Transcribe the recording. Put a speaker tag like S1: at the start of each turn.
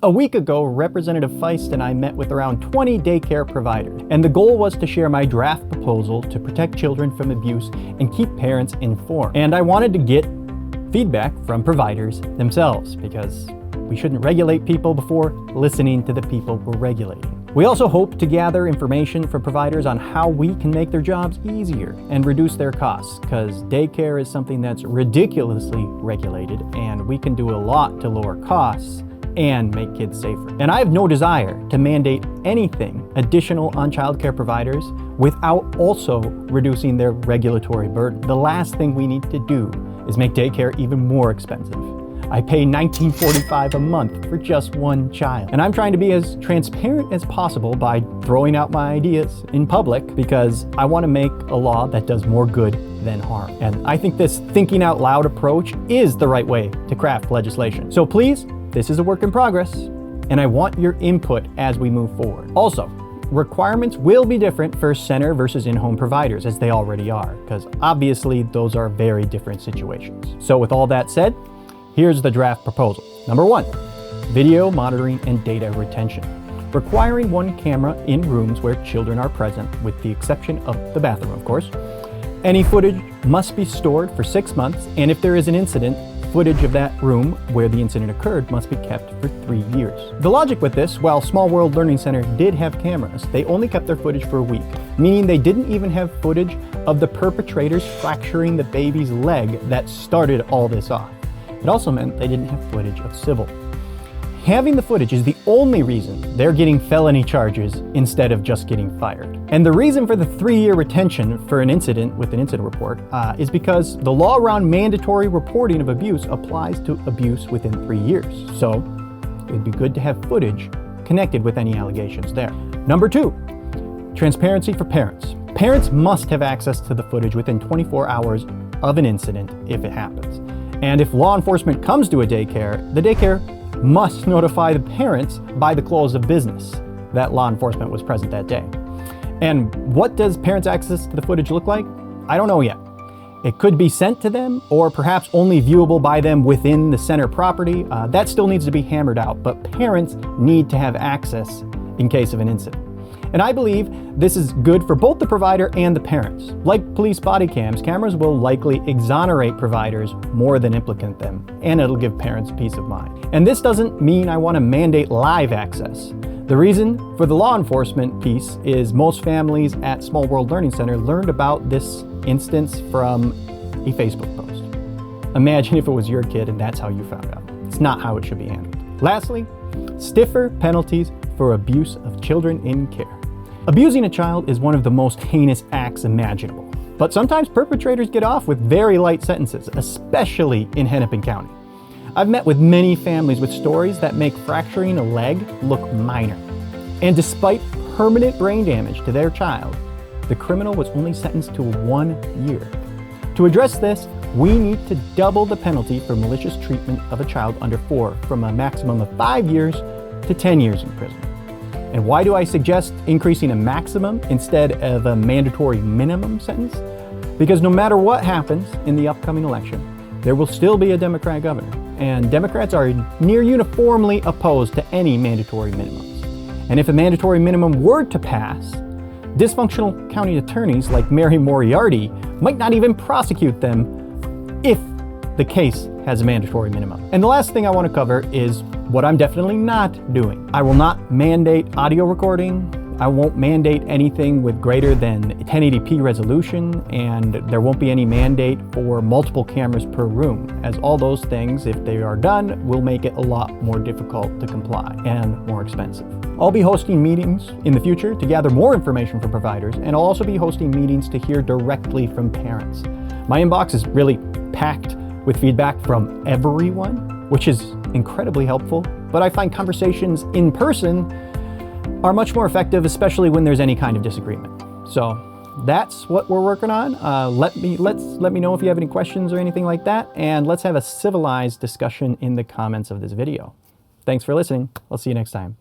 S1: A week ago, Representative Feist and I met with around 20 daycare providers, and the goal was to share my draft proposal to protect children from abuse and keep parents informed. And I wanted to get feedback from providers themselves, because we shouldn't regulate people before listening to the people we're regulating. We also hope to gather information from providers on how we can make their jobs easier and reduce their costs, because daycare is something that's ridiculously regulated, and we can do a lot to lower costs and make kids safer. And I have no desire to mandate anything additional on childcare providers without also reducing their regulatory burden. The last thing we need to do is make daycare even more expensive. I pay $19.45 a month for just one child. And I'm trying to be as transparent as possible by throwing out my ideas in public, because I want to make a law that does more good than harm. And I think this thinking out loud approach is the right way to craft legislation. So please, this is a work in progress, and I want your input as we move forward. Also, requirements will be different for center versus in-home providers, as they already are, because obviously those are very different situations. So with all that said, here's the draft proposal. Number 1, video monitoring and data retention. Requiring one camera in rooms where children are present, with the exception of the bathroom, of course. Any footage must be stored for 6 months, and if there is an incident, footage of that room where the incident occurred must be kept for 3 years. The logic with this, while Small World Learning Center did have cameras, they only kept their footage for a week, meaning they didn't even have footage of the perpetrators fracturing the baby's leg that started all this off. It also meant they didn't have footage of civil. Having the footage is the only reason they're getting felony charges instead of just getting fired. And the reason for the 3-year retention for an incident with an incident report is because the law around mandatory reporting of abuse applies to abuse within 3 years. So it'd be good to have footage connected with any allegations there. Number 2, transparency for parents. Parents must have access to the footage within 24 hours of an incident if it happens. And if law enforcement comes to a daycare, the daycare must notify the parents by the close of business that law enforcement was present that day. And what does parents' access to the footage look like? I don't know yet. It could be sent to them, or perhaps only viewable by them within the center property. That still needs to be hammered out, but parents need to have access in case of an incident. And I believe this is good for both the provider and the parents. Like police body cams, cameras will likely exonerate providers more than implicate them, and it'll give parents peace of mind. And this doesn't mean I want to mandate live access. The reason for the law enforcement piece is most families at Small World Learning Center learned about this instance from a Facebook post. Imagine if it was your kid and that's how you found out. It's not how it should be handled. Lastly, stiffer penalties for abuse of children in care. Abusing a child is one of the most heinous acts imaginable, but sometimes perpetrators get off with very light sentences, especially in Hennepin County. I've met with many families with stories that make fracturing a leg look minor. And despite permanent brain damage to their child, the criminal was only sentenced to 1 year. To address this, we need to double the penalty for malicious treatment of a child under 4, from a maximum of 5 years to 10 years in prison. And why do I suggest increasing a maximum instead of a mandatory minimum sentence? Because no matter what happens in the upcoming election, there will still be a Democrat governor, and Democrats are near uniformly opposed to any mandatory minimums. And if a mandatory minimum were to pass, dysfunctional county attorneys like Mary Moriarty might not even prosecute them if the case has a mandatory minimum. And the last thing I want to cover is what I'm definitely not doing. I will not mandate audio recording. I won't mandate anything with greater than 1080p resolution, and there won't be any mandate for multiple cameras per room, as all those things, if they are done, will make it a lot more difficult to comply and more expensive. I'll be hosting meetings in the future to gather more information from providers, and I'll also be hosting meetings to hear directly from parents. My inbox is really packed with feedback from everyone, which is incredibly helpful, but I find conversations in person are much more effective, especially when there's any kind of disagreement. So that's what we're working on. Let me know if you have any questions or anything like that, and let's have a civilized discussion in the comments of this video. Thanks for listening. I'll see you next time.